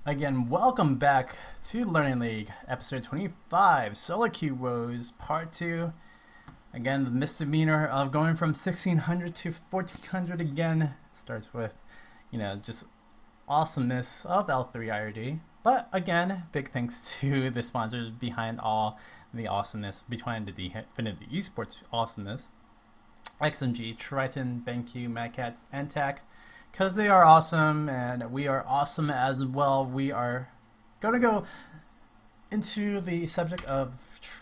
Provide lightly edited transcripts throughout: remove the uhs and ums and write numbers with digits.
Again, welcome back to Learning League, episode 25, Solo Que Woes, part 2. Again, the misdemeanor of going from 1600 to 1400 again starts with, just awesomeness of L3 IRD. But again, big thanks to the sponsors behind all the awesomeness, behind the d-esports awesomeness. XMG, Triton, BenQ, Madcats, and TAC. Because they are awesome and we are awesome as well, we are going to go into the subject of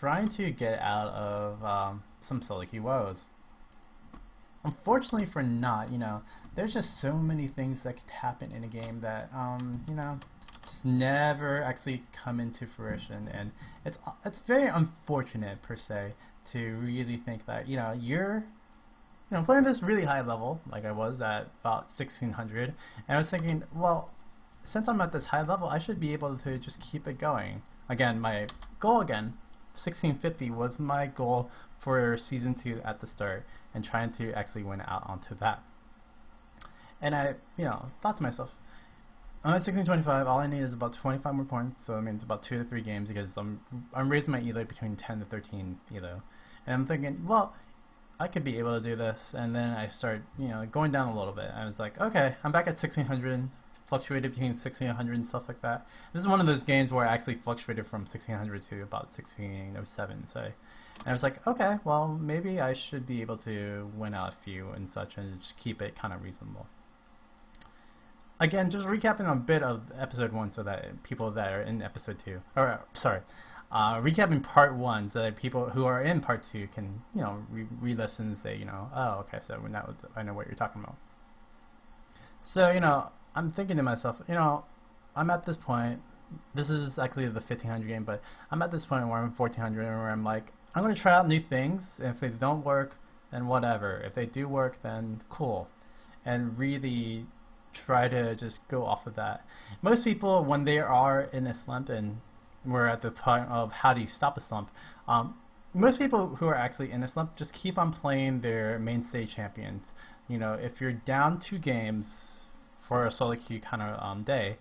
trying to get out of some Solo Que Woes. Unfortunately for not, there's just so many things that could happen in a game that, just never actually come into fruition, and it's very unfortunate per se to really think that, you're playing this really high level, like I was at about 1600, and I was thinking, well, since I'm at this high level, I should be able to just keep it going. Again, my goal 1650 was my goal for Season 2 at the start, and trying to actually win out onto that. And I, thought to myself, I'm at 1625, all I need is about 25 more points, so that means about 2 to 3 games, because I'm raising my elo between 10 to 13 elo. And I'm thinking, well, I could be able to do this, and then I start, going down a little bit. I was like, okay, I'm back at 1600, fluctuated between 1600 and stuff like that. This is one of those games where I actually fluctuated from 1600 to about 1607, say. And I was like, okay, well, maybe I should be able to win out a few and such, and just keep it kind of reasonable. Again, just recapping a bit of episode 1 so that people that are in episode 2, or sorry, recapping part 1 so that people who are in part 2 can, re-listen and say, oh, okay, so now I know what you're talking about. So, I'm thinking to myself, I'm at this point, this is actually the 1500 game, but I'm at this point where I'm 1400 and where I'm like, I'm going to try out new things, and if they don't work, then whatever. If they do work, then cool. And really try to just go off of that. Most people, when they are in a slump, and we're at the point of how do you stop a slump, most people who are actually in a slump just keep on playing their mainstay champions. If you're down 2 games for a solo queue kind of day,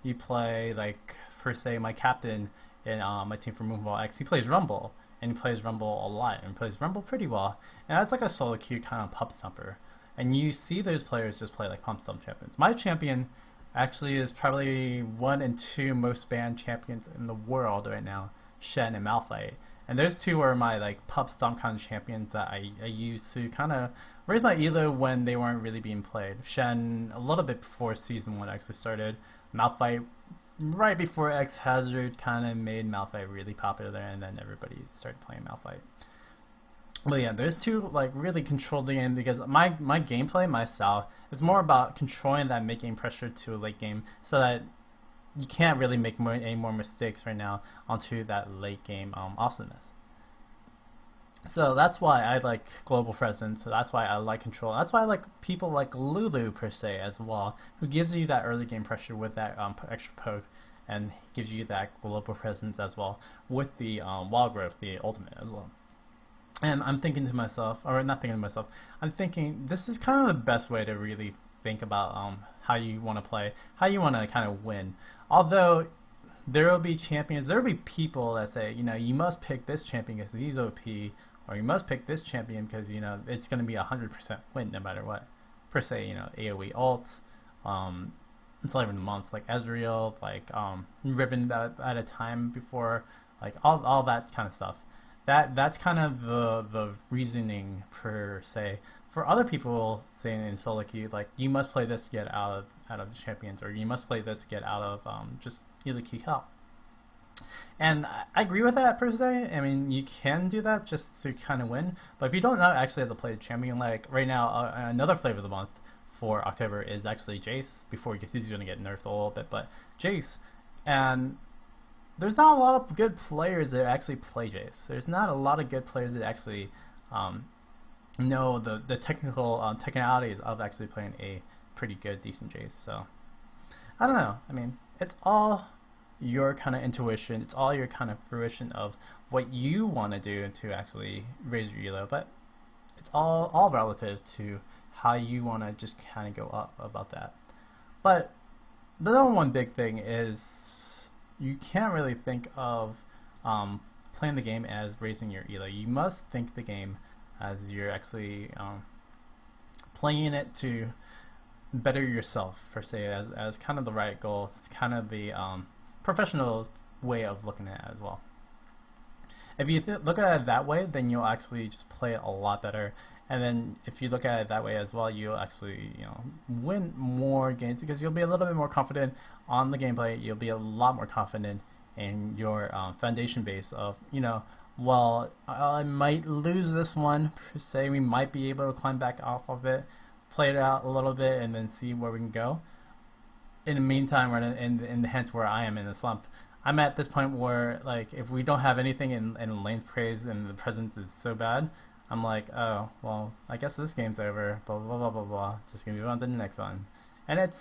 you play, like, for say my captain in my team for Moonball X, he plays Rumble, and he plays Rumble a lot, and plays Rumble pretty well, and that's like a solo queue kind of pump stumper. And you see those players just play like pump stump champions. My champion actually is probably 1 and 2 most banned champions in the world right now, Shen and Malphite. And those two are my like pump stomp kind of champions that I use to kind of raise my elo when they weren't really being played. Shen a little bit before Season 1 actually started. Malphite right before X Hazard kind of made Malphite really popular, and then everybody started playing Malphite. But yeah, those two like really control the game, because my gameplay, my style, is more about controlling that mid-game pressure to a late game, so that you can't really make any more mistakes right now onto that late game awesomeness. So that's why I like global presence, so that's why I like control, that's why I like people like Lulu per se as well, who gives you that early game pressure with that extra poke, and gives you that global presence as well with the wall growth, the ultimate as well. And I'm thinking to myself, or not thinking to myself, I'm thinking this is kind of the best way to really think about how you want to play, how you want to kind of win. Although there will be champions, there will be people that say, you must pick this champion because he's OP, or you must pick this champion because, it's going to be 100% win no matter what. Per se, AoE ults, it's not even months, like Ezreal, like Riven at a time before, like all that kind of stuff. That's kind of the reasoning per se. For other people saying in solo queue, like, you must play this to get out of the champions, or you must play this to get out of just elo queue help. And I agree with that per se. I mean, you can do that just to kind of win, but if you don't know actually how to play the champion, like right now, another flavor of the month for October is actually Jace. Before he's going to get nerfed a little bit, but Jace, and there's not a lot of good players that actually play Jace. There's not a lot of good players that actually know the technical technicalities of actually playing a pretty good, decent Jace. So I don't know. I mean, it's all your kind of intuition. It's all your kind of fruition of what you want to do to actually raise your elo. But it's all relative to how you want to just kind of go up about that. But the number one big thing is you can't really think of playing the game as raising your elo. You must think the game as you're actually playing it to better yourself, per se, as kind of the right goal. It's kind of the professional way of looking at it as well. If you look at it that way, then you'll actually just play it a lot better. And then if you look at it that way as well, you'll actually win more games because you'll be a little bit more confident on the gameplay. You'll be a lot more confident in your foundation base of well, I might lose this one per se. We might be able to climb back off of it, play it out a little bit, and then see where we can go. In the meantime, we're in the hence where I am in the slump. I'm at this point where, like, if we don't have anything in lane praise and the presence is so bad, I'm like, oh, well, I guess this game's over, blah, blah, blah, blah, blah. Just gonna move on to the next one. And it's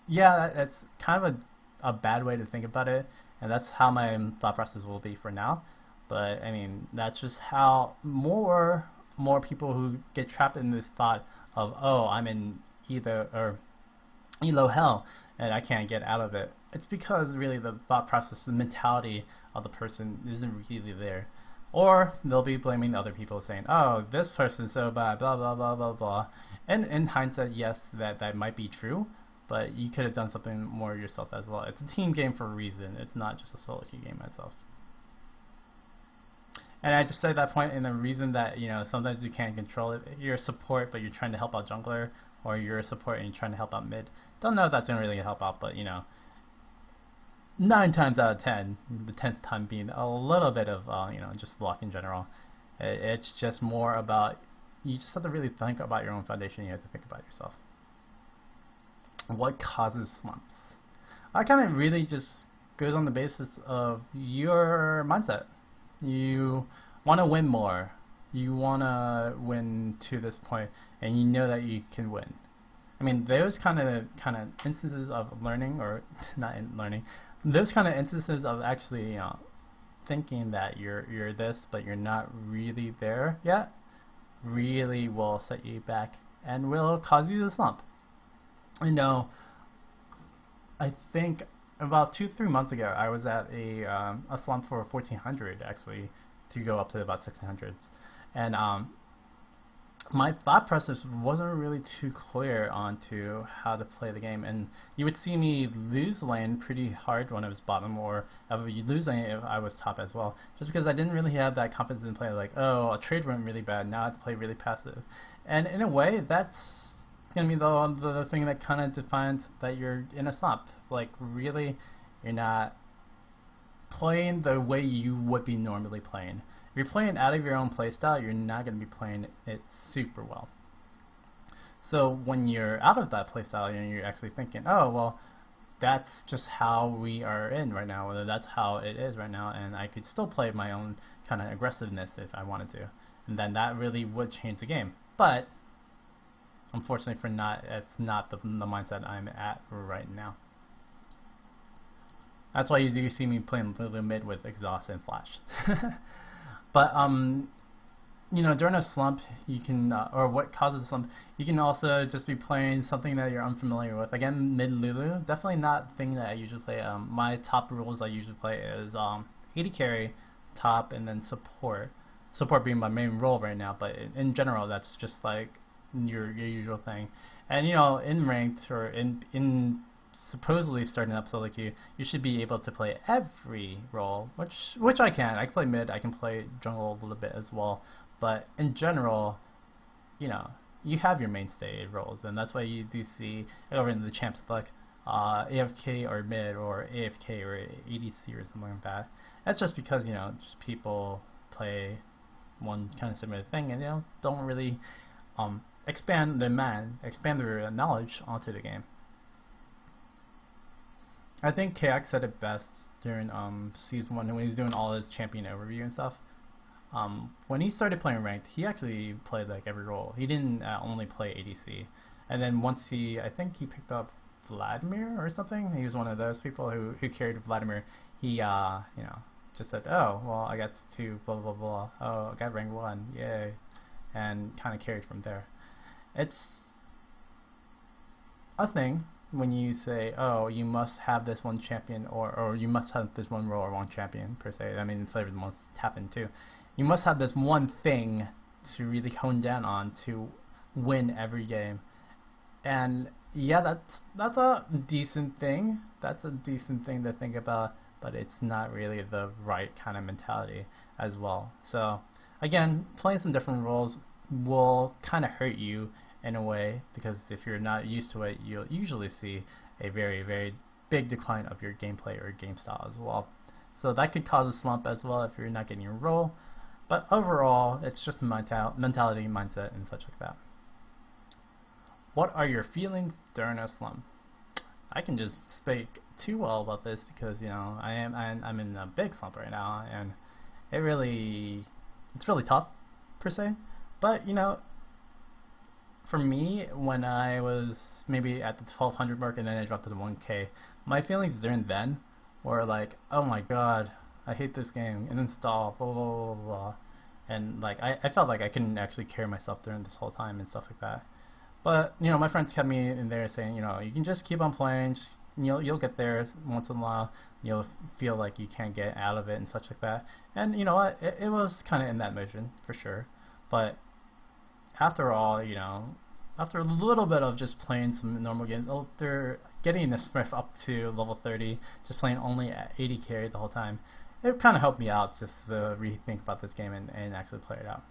kind of a bad way to think about it, and that's how my thought process will be for now. But, I mean, that's just how more people who get trapped in this thought of, oh, I'm in elo hell, and I can't get out of it. It's because really the thought process, the mentality of the person isn't really there. Or they'll be blaming other people, saying, oh, this person's so bad, blah, blah, blah, blah, blah. And in hindsight, yes, that might be true, but you could have done something more yourself as well. It's a team game for a reason. It's not just a solo queue game myself. And I just said that point in the reason that, sometimes you can't control it. You're a support, but you're trying to help out jungler, or you're a support and you're trying to help out mid. Don't know if that's going to really help out, but, 9 times out of 10, the 10th time being a little bit of, just luck in general. It's just more about, you just have to really think about your own foundation. You have to think about yourself. What causes slumps? That kind of really just goes on the basis of your mindset. You want to win more. You want to win to this point, and you know that you can win. I mean, those kind of instances of learning, or not in learning, those kind of instances of actually thinking that you're this, but you're not really there yet, really will set you back and will cause you to slump. I think about 2-3 months ago, I was at a slump for 1400 actually, to go up to about 1600s, and my thought process wasn't really too clear onto how to play the game, and you would see me lose lane pretty hard when I was bottom, or I would lose lane if I was top as well, just because I didn't really have that confidence in play, like, oh, a trade went really bad, now I have to play really passive. And in a way, that's going to be the thing that kind of defines that you're in a slump. Like, really, you're not playing the way you would be normally playing. If you're playing out of your own playstyle, you're not going to be playing it super well. So when you're out of that playstyle and you're actually thinking, oh, well, that's just how we are in right now, or that's how it is right now, and I could still play my own kind of aggressiveness if I wanted to. And then that really would change the game. But unfortunately it's not the mindset I'm at right now. That's why you do see me playing Lulu mid with exhaust and flash. But during a slump, you can, or what causes a slump, you can also just be playing something that you're unfamiliar with. Again, mid Lulu, definitely not the thing that I usually play. My top roles I usually play is AD carry, top, and then support. Support being my main role right now, but in general, that's just like your usual thing. And in ranked, or in supposedly starting up solo queue, you should be able to play every role, which I can. I can play mid, I can play jungle a little bit as well, but in general, you have your mainstay roles, and that's why you do see over in the champs like AFK or mid, or AFK or ADC or something like that. That's just because just people play one kind of similar thing, and don't really expand their knowledge onto the game. I think KX said it best during season 1 when he was doing all his champion overview and stuff. When he started playing ranked, he actually played like every role. He didn't only play ADC. And then once I think he picked up Vladimir or something. He was one of those people who carried Vladimir. He just said, oh, well, I got to blah blah blah. Oh, I got rank 1, yay, and kind of carried from there. It's a thing. when you say, oh, you must have this one champion, or you must have this one role or one champion per se. I mean, flavors must happen too. You must have this one thing to really hone down on to win every game. And yeah, that's a decent thing. That's a decent thing to think about, but it's not really the right kind of mentality as well. So again, playing some different roles will kind of hurt you in a way, because if you're not used to it, you'll usually see a very, very big decline of your gameplay or game style as well. So that could cause a slump as well if you're not getting your role. But overall, it's just a mentality, mindset, and such like that. What are your feelings during a slump? I can just speak too well about this because, you know, I'm in a big slump right now, and it's really tough per se. But you know, for me, when I was maybe at the 1200 mark and then I dropped to the 1K, my feelings during then were like, oh my god, I hate this game, and install, blah blah blah blah blah. And like I felt like I couldn't actually carry myself during this whole time and stuff like that. But you know, my friends kept me in there saying, you know, you can just keep on playing, just, you'll get there once in a while. You'll feel like you can't get out of it and such like that. And you know what, it was kind of in that motion for sure. But after all, you know, after a little bit of just playing some normal games, they're getting a Smurf up to level 30, just playing only at 80 carry the whole time. It kind of helped me out just to rethink about this game and actually play it out.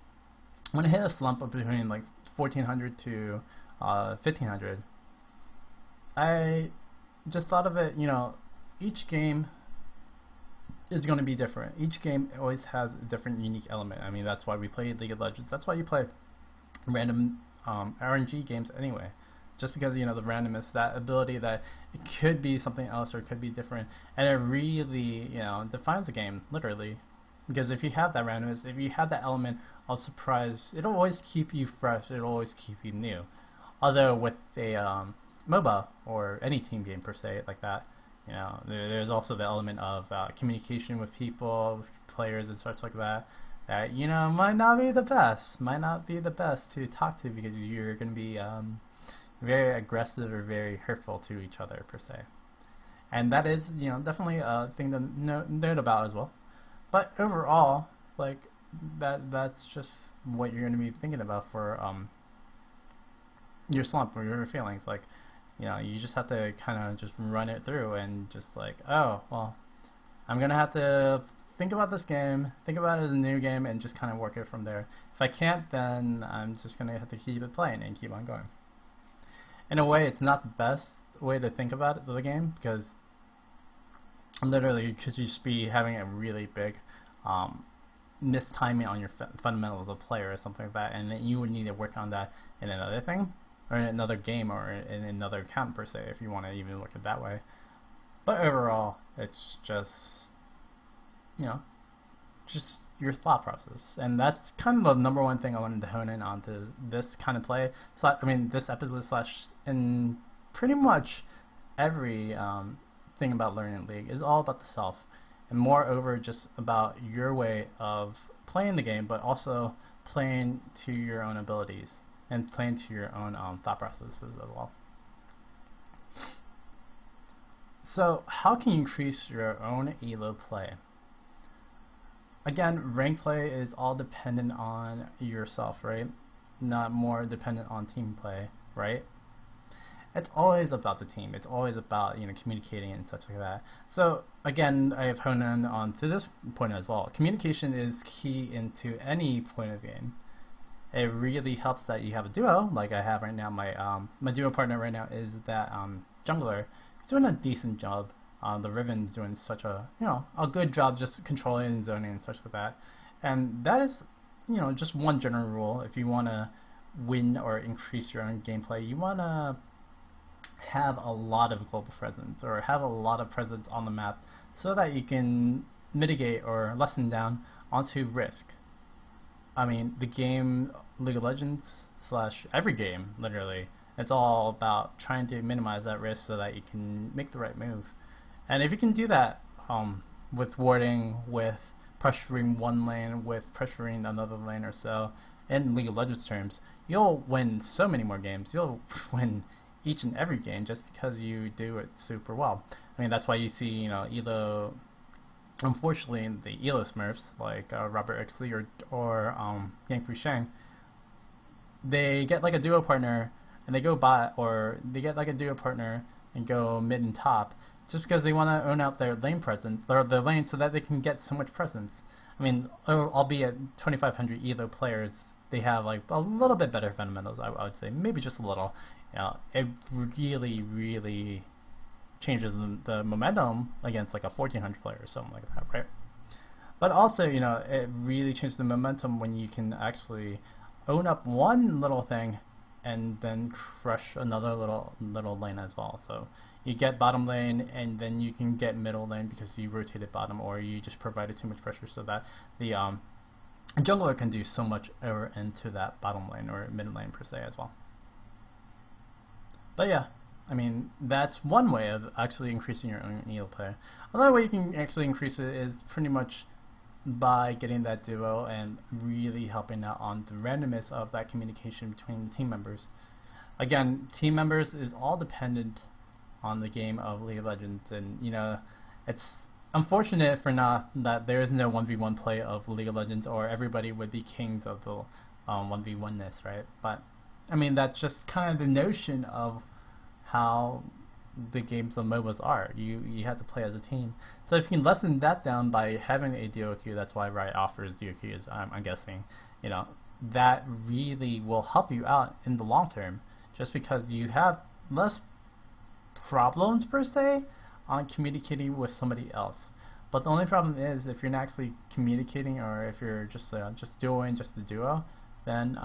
When I hit a slump of between like 1400 to 1500, I just thought of it, you know, each game is going to be different. Each game always has a different unique element. I mean, that's why we play League of Legends. That's why you play random RNG games anyway. Just because, you know, the randomness, that ability that it could be something else or it could be different, and it really, you know, defines the game, literally. Because if you have that randomness, if you have that element of surprise, it'll always keep you fresh, it'll always keep you new. Although with a MOBA, or any team game per se, like that, you know, there's also the element of communication with people, players and such like that, that, you know, might not be the best to talk to, because you're going to be very aggressive or very hurtful to each other per se. And that is, you know, definitely a thing to note about as well. But overall, like, that's just what you're going to be thinking about for your slump or your feelings. Like, you know, you just have to kind of just run it through and just like, oh, well, I'm going to have to think about this game, think about it as a new game, and just kind of work it from there. If I can't, then I'm just going to have to keep it playing and keep on going. In a way, it's not the best way to think about it, the game, because literally you could just be having a really big mistiming on your fundamentals of player or something like that, and then you would need to work on that in another thing, or in another game, or in another account per se, if you want to even look at it that way. But overall, it's just, you know, just your thought process, and that's kind of the number one thing I wanted to hone in on to this kind of play. This episode / in pretty much every thing about learning League is all about the self, and moreover just about your way of playing the game, but also playing to your own abilities and playing to your own thought processes as well. So how can you increase your own elo play? Again, rank play is all dependent on yourself, right? Not more dependent on team play, right? It's always about the team. It's always about, you know, communicating and such like that. So again, I have honed in on to this point as well. Communication is key into any point of game. It really helps that you have a duo, like I have right now. My duo partner right now is that jungler. He's doing a decent job. The Riven's doing such a, you know, a good job just controlling and zoning and such like that. And that is, you know, just one general rule. If you want to win or increase your own gameplay, you want to have a lot of global presence, or have a lot of presence on the map, so that you can mitigate or lessen down onto risk. I mean, the game League of Legends / every game, literally, it's all about trying to minimize that risk so that you can make the right move. And if you can do that with warding, with pressuring one lane, with pressuring another lane or so, in League of Legends terms, you'll win so many more games. You'll win each and every game just because you do it super well. I mean, that's why you see, Elo, unfortunately, the Elo Smurfs, like Robert Ixley or Yang Fu Sheng, they get like a duo partner and they go bot, or they get like a duo partner and go mid and top just because they want to own out their lane presence, or their lane, so that they can get so much presence. I mean, albeit 2,500 Elo players, they have like a little bit better fundamentals, I would say, maybe just a little. It really, really changes the momentum against like a 1,400 player or something like that, right? But also, it really changes the momentum when you can actually own up one little thing and then crush another little lane as well. So you get bottom lane and then you can get middle lane because you rotated bottom, or you just provided too much pressure so that the jungler can do so much over into that bottom lane or mid lane per se as well. But yeah, I mean, that's one way of actually increasing your own Elo player. Another way you can actually increase it is pretty much by getting that duo and really helping out on the randomness of that communication between the team members. Again, team members is all dependent on the game of League of Legends, and it's unfortunate for not that there is no 1v1 play of League of Legends, or everybody would be kings of the 1v1ness, right? But I mean, that's just kind of the notion of how the games of MOBAs are. You have to play as a team. So if you can lessen that down by having a duo queue, that's why Riot offers duo queues, I'm guessing, that really will help you out in the long term, just because you have less problems per se on communicating with somebody else. But the only problem is if you're not actually communicating, or if you're just doing just the duo, then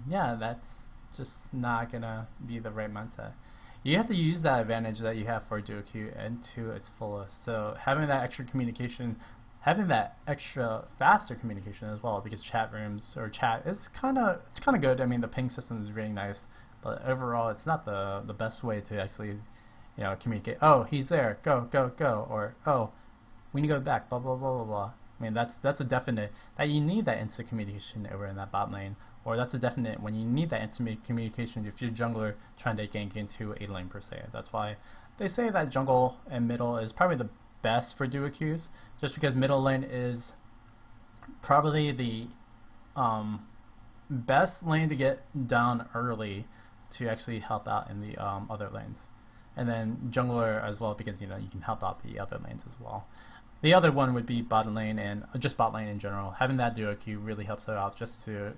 yeah, that's just not gonna be the right mindset. You have to use that advantage that you have for duo queue into its fullest. So having that extra communication, having that extra faster communication as well, because chat rooms or chat is kind of good. I mean, the ping system is really nice, but overall it's not the best way to actually communicate. Oh, he's there, go go go, or oh, we need to go back, blah blah blah blah blah. I mean, that's a definite that you need that instant communication over in that bot lane, or that's a definite when you need that instant communication if you're jungler trying to gank into a lane per se. That's why they say that jungle and middle is probably the best for duo queues, just because middle lane is probably the best lane to get down early to actually help out in the other lanes, and then jungler as well, because you can help out the other lanes as well. The other one would be bottom lane, and just bot lane in general. Having that duo queue really helps out, just to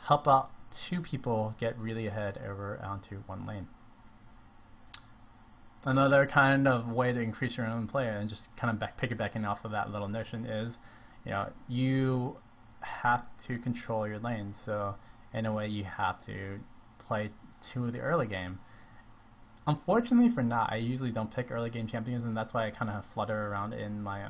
help out two people get really ahead over onto one lane. Another kind of way to increase your own player, and just kind of piggybacking off of that little notion, is you have to control your lane. So in a way, you have to play to the early game. Unfortunately for not, I usually don't pick early game champions, and that's why I kind of flutter around in my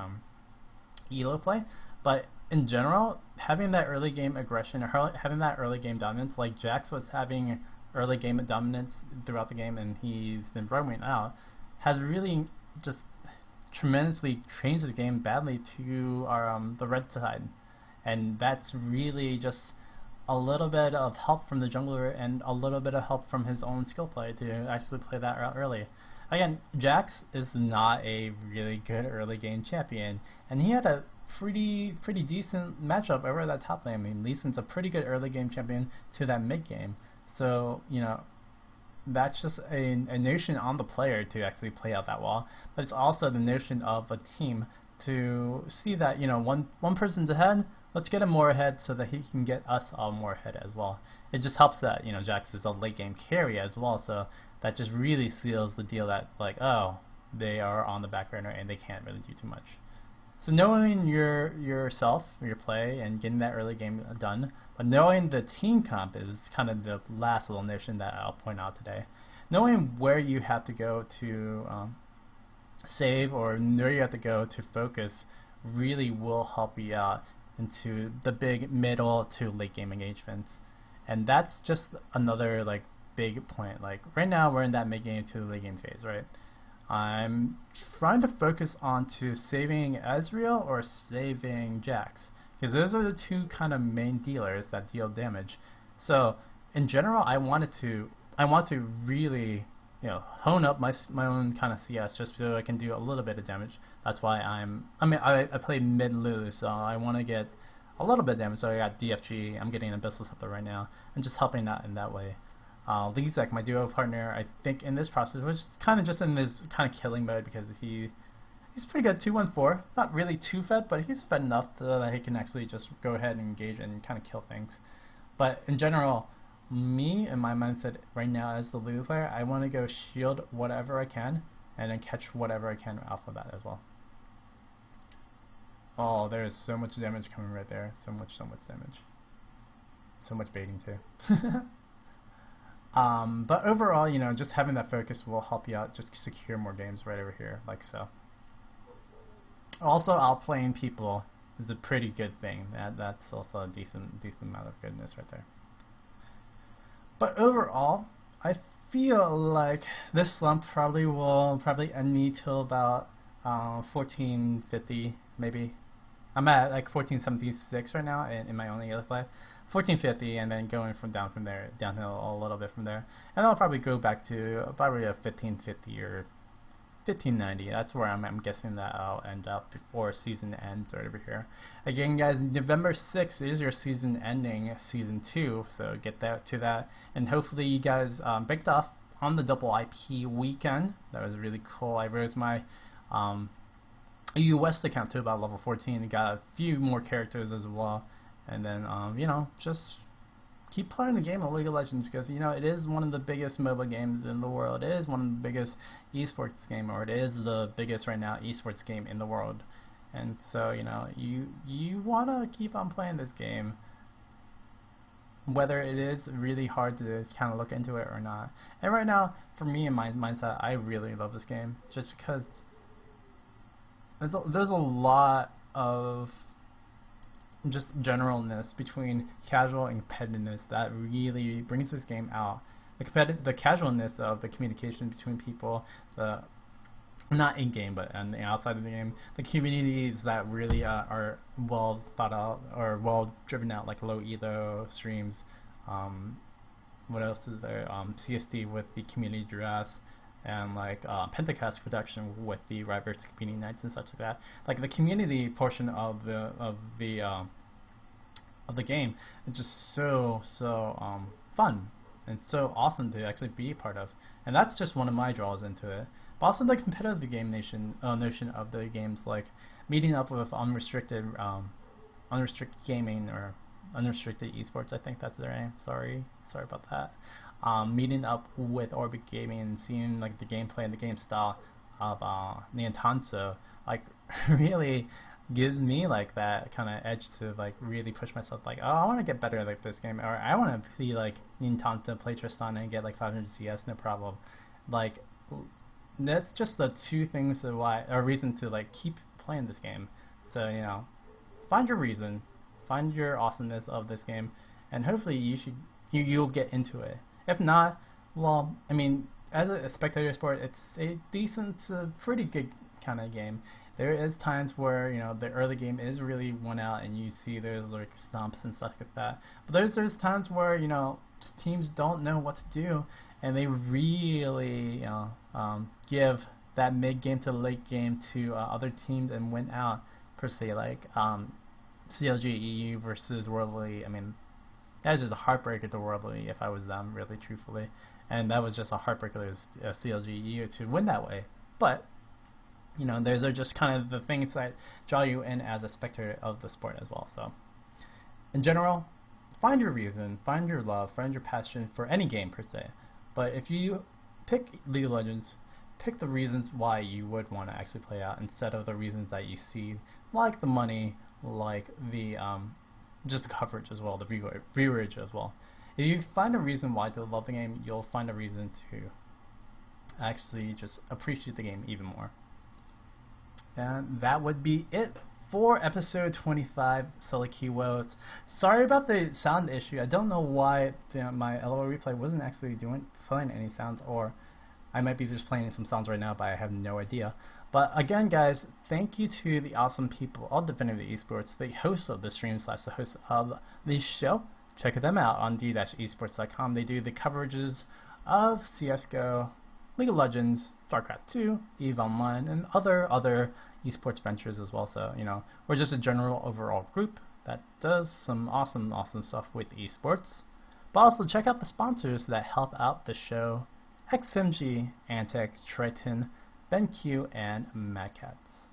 Elo play. But in general, having that early game aggression, or having that early game dominance, like Jax was having early game dominance throughout the game, and he's been roaming out, has really just tremendously changed the game badly to our the red side, and that's really just a little bit of help from the jungler and a little bit of help from his own skill play to actually play that out early. Again, Jax is not a really good early game champion, and he had a pretty decent matchup over that top lane. I mean, Lee Sin's a pretty good early game champion to that mid game. So that's just a notion on the player to actually play out that well, but it's also the notion of a team to see that one person's ahead. Let's get him more ahead so that he can get us all more ahead as well. It just helps that Jax is a late game carry as well, so that just really seals the deal that oh, they are on the back burner and they can't really do too much. So knowing yourself, your play, and getting that early game done, but knowing the team comp is kind of the last little notion that I'll point out today. Knowing where you have to go to save, or where you have to go to focus, really will help you out into the big middle to late game engagements. And that's just another big point. Right now we're in that mid game to late game phase, right? I'm trying to focus on to saving Ezreal or saving Jax, because those are the two kind of main dealers that deal damage. So in general, I wanted to I want to really, hone up my own kind of CS just so I can do a little bit of damage. That's why I play mid lose, so I want to get a little bit of damage. So I got DFG, I'm getting Abyssal Scepter right now, and just helping out in that way. Lizek, my duo partner, I think in this process, which is kind of just in this kind of killing mode because he's pretty good, 214. Not really too fed, but he's fed enough that he can actually just go ahead and engage and kind of kill things. But in general, me and my mindset right now as the Lulu player, I want to go shield whatever I can and then catch whatever I can off of that as well. Oh, there is so much damage coming right there. So much damage. So much baiting too. But overall, just having that focus will help you out, just secure more games right over here, like so. Also, outplaying people is a pretty good thing. That's also a decent amount of goodness right there. But overall, I feel like this slump will end me till about 1450 maybe. I'm at like 1476 right now in my only other play. 1450, and then going from there, downhill a little bit from there, and I'll probably go back to probably a 1550 or 1590. That's where I'm guessing that I'll end up before season ends right over here. Again, guys, November 6th is your season ending, season 2, so get that to that, and hopefully you guys baked off on the double IP weekend. That was really cool. I rose my US account to about level 14 and got a few more characters as well. And then, just keep playing the game of League of Legends because, it is one of the biggest MOBA games in the world. It is one of the biggest esports game, or it is the biggest right now esports game in the world. And so, you want to keep on playing this game, whether it is really hard to kind of look into it or not. And right now, for me and my mindset, I really love this game just because there's a lot of just generalness between casual and competitiveness that really brings this game out. The casualness of the communication between people, not in game but on the outside of the game, the communities that really are well thought out or well driven out, like low elo streams. What else is there? CSD with the community dress, and like Pentacast production with the River's community nights and such like that. Like the community portion of the game is just so fun and so awesome to actually be a part of, and that's just one of my draws into it. But also the competitive game notion of the games, like meeting up with unrestricted gaming or unrestricted esports. I think that's their name. Sorry about that. Meeting up with Orbit Gaming and seeing like the gameplay and the game style of Niantanso, like really gives me like that kind of edge to like really push myself, like, oh, I want to get better at like this game, or I want to be like Niantanso, play Tristan and get like 500 CS no problem. Like that's just the two things a reason to like keep playing this game. So find your reason, find your awesomeness of this game, and hopefully you'll get into it. If not, well, I mean, as a spectator sport, it's a decent, pretty good kind of game. There is times where the early game is really won out, and you see there's like stomps and stuff like that. But there's times where teams don't know what to do, and they really give that mid game to late game to other teams and win out per se. Like CLG EU versus Worldly. I mean, that was just a heartbreaker to Worldly if I was them, really truthfully, and that was just a heartbreaker to CLG EU to win that way. But those are just kind of the things that draw you in as a spectator of the sport as well. So, in general, find your reason, find your love, find your passion for any game per se. But if you pick League of Legends, pick the reasons why you would want to actually play out instead of the reasons that you see, like the money, like the just the coverage as well, the viewerage as well. If you find a reason why to love the game, you'll find a reason to actually just appreciate the game even more. And that would be it for episode 25, Solo Que Woes. Sorry about the sound issue. I don't know why my LOL replay wasn't actually playing any sounds, or I might be just playing some sounds right now, but I have no idea. But again, guys, thank you to the awesome people of Definitive Esports, the hosts of the stream / the hosts of the show. Check them out on d-esports.com. They do the coverages of CSGO, League of Legends, StarCraft 2, EVE Online, and other esports ventures as well. So, we're just a general overall group that does some awesome stuff with esports. But also check out the sponsors that help out the show: XMG, Antec, Triton, BenQ, and MadCats.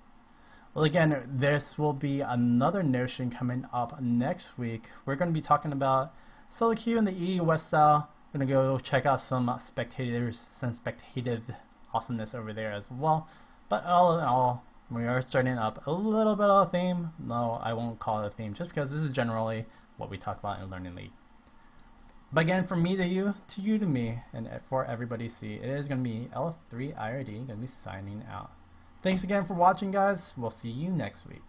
Well, again, this will be another Notion coming up next week. We're going to be talking about Solo Q and the E West Style. We're going to go check out some spectators, some spectative awesomeness over there as well. But all in all, we are starting up a little bit of a theme. No, I won't call it a theme, just because this is generally what we talk about in Learning League. But again, from me to you to me, and for everybody to see, it is going to be L3IRD going to be signing out. Thanks again for watching, guys. We'll see you next week.